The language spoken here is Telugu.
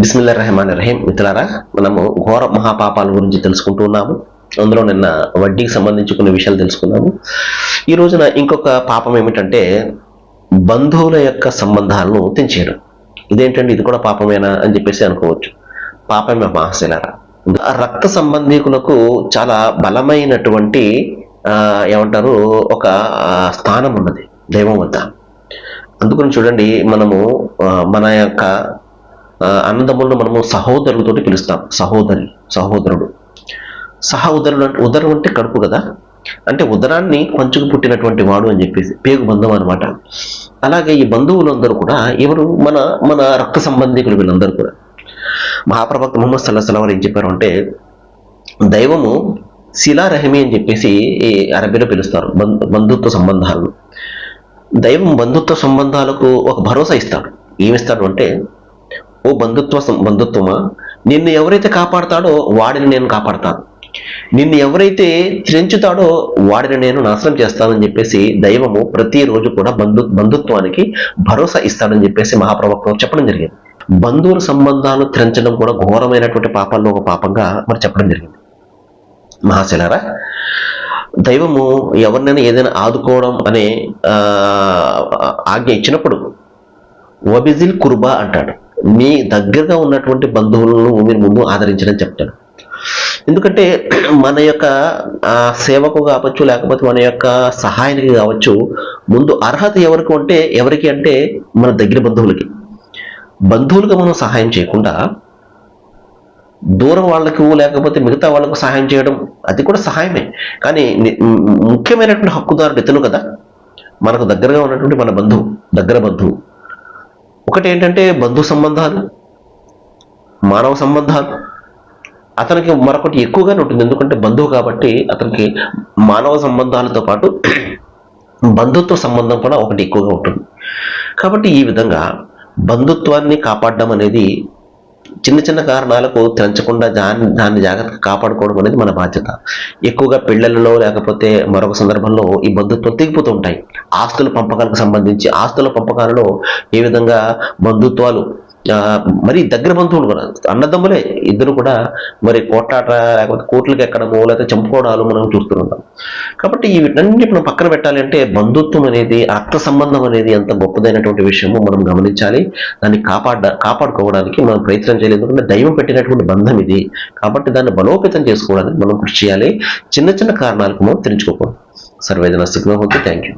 బిస్మిల్లాహిర్ రహమానిర్ రహీం. మిత్రులారా, మనము ఘోర మహాపాపాల గురించి తెలుసుకుంటూ ఉన్నాము. అందులో నిన్న వడ్డీకి సంబంధించి కొన్ని విషయాలు తెలుసుకున్నాము. ఈ రోజున ఇంకొక పాపం ఏమిటంటే బంధువుల యొక్క సంబంధాలను తెంచేయడం. ఇదేంటండి, ఇది కూడా పాపమేనా అని చెప్పేసి అనుకోవచ్చు. పాపమే మహాశిలారా. రక్త సంబంధీకులకు చాలా బలమైనటువంటి ఏమంటారు ఒక స్థానం ఉన్నది దైవం వద్ద. అందుకని చూడండి, మనము మన యొక్క అన్నదమ్ములను మనము సహోదరులతోటి పిలుస్తాం. సహోదరుడు ఉదరం అంటే కడుపు కదా, అంటే ఉదరాన్ని పంచుకు పుట్టినటువంటి వాడు అని చెప్పేసి పేగు బంధం అనమాట. అలాగే ఈ బంధువులందరూ కూడా ఎవరు, మన మన రక్త సంబంధికులు వీళ్ళందరూ కూడా. మహాప్రవక్త ముహమ్మద్ సల్లల్లాహు అలైహి వసల్లం ఏం చెప్పారు అంటే, దైవము శిలా రహమి అని చెప్పేసి ఈ అరబీలో పిలుస్తారు బంధుత్వ సంబంధాలను. దైవం బంధుత్వ సంబంధాలకు ఒక భరోసా ఇస్తాడు. ఏమిస్తాడు అంటే, ఓ బంధుత్వమా, నిన్ను ఎవరైతే కాపాడతాడో వాడిని నేను కాపాడతాను, నిన్ను ఎవరైతే త్రెంచుతాడో వాడిని నేను నాశనం చేస్తానని చెప్పేసి దైవము ప్రతిరోజు కూడా బంధుత్వానికి భరోసా ఇస్తాడని చెప్పేసి మహాప్రవక్త చెప్పడం జరిగింది. బంధువుల సంబంధాలు త్రెంచడం కూడా ఘోరమైనటువంటి పాపాల్లో ఒక పాపంగా మరి చెప్పడం జరిగింది. మహాశిలారా, దైవము ఎవరినైనా ఏదైనా ఆదుకోవడం అనే ఆజ్ఞ ఇచ్చినప్పుడు వబిజిల్ కుర్బా అంటాడు. మీ దగ్గరగా ఉన్నటువంటి బంధువులను మీరు ముందు ఆదరించడం చెప్తాడు. ఎందుకంటే మన యొక్క సేవకు కావచ్చు, లేకపోతే మన యొక్క సహాయానికి కావచ్చు, ముందు అర్హత ఎవరికి అంటే మన దగ్గర బంధువులకు మనం సహాయం చేయకుండా దూరం వాళ్ళకు లేకపోతే మిగతా వాళ్ళకు సహాయం చేయడం అది కూడా సహాయమే. కానీ ముఖ్యమైనటువంటి హక్కుదారుడు ఇతను కదా, మనకు దగ్గరగా ఉన్నటువంటి మన దగ్గర బంధువు. ఒకటి ఏంటంటే బంధు సంబంధాలు, మానవ సంబంధాలు. అతనికి మరొకటి ఎక్కువగానే ఉంటుంది, ఎందుకంటే బంధువు కాబట్టి అతనికి మానవ సంబంధాలతో పాటు బంధుత్వ సంబంధం కూడా ఒకటి ఎక్కువగా ఉంటుంది. కాబట్టి ఈ విధంగా బంధుత్వాన్ని కాపాడడం అనేది చిన్న చిన్న కారణాలకు తెంచకుండా దాన్ని జాగ్రత్తగా కాపాడుకోవడం అనేది మన బాధ్యత. ఎక్కువగా పెళ్లిళ్ళలో లేకపోతే మరొక సందర్భంలో ఈ బంధుత్వాలు తెగిపోతూ ఉంటాయి. ఆస్తుల పంపకాలకు సంబంధించి ఆస్తుల పంపకాలలో ఏ విధంగా బంధుత్వాలు, మరి దగ్గర బంధువులు కూడా అన్నదమ్ములే ఇద్దరు కూడా మరి కోట్లాట లేకపోతే కోట్లకి ఎక్కడమో లేకపోతే చంపుకోవడాలు మనం చూస్తుంటాం. కాబట్టి వీటన్నిటి మనం పక్కన పెట్టాలి అంటే బంధుత్వం అనేది, రక్త సంబంధం అనేది ఎంత గొప్పదైనటువంటి విషయమో మనం గమనించాలి. దాన్ని కాపాడుకోవడానికి మనం ప్రయత్నం చేయాలి. ఎందుకంటే దైవం పెట్టినటువంటి బంధం ఇది. కాబట్టి దాన్ని బలోపేతం చేసుకోవడానికి మనం కృషి చేయాలి. చిన్న చిన్న కారణాలకు మనం తెలుసుకోకూడదు. సర్వేజన సిగ్నల్. Thank you.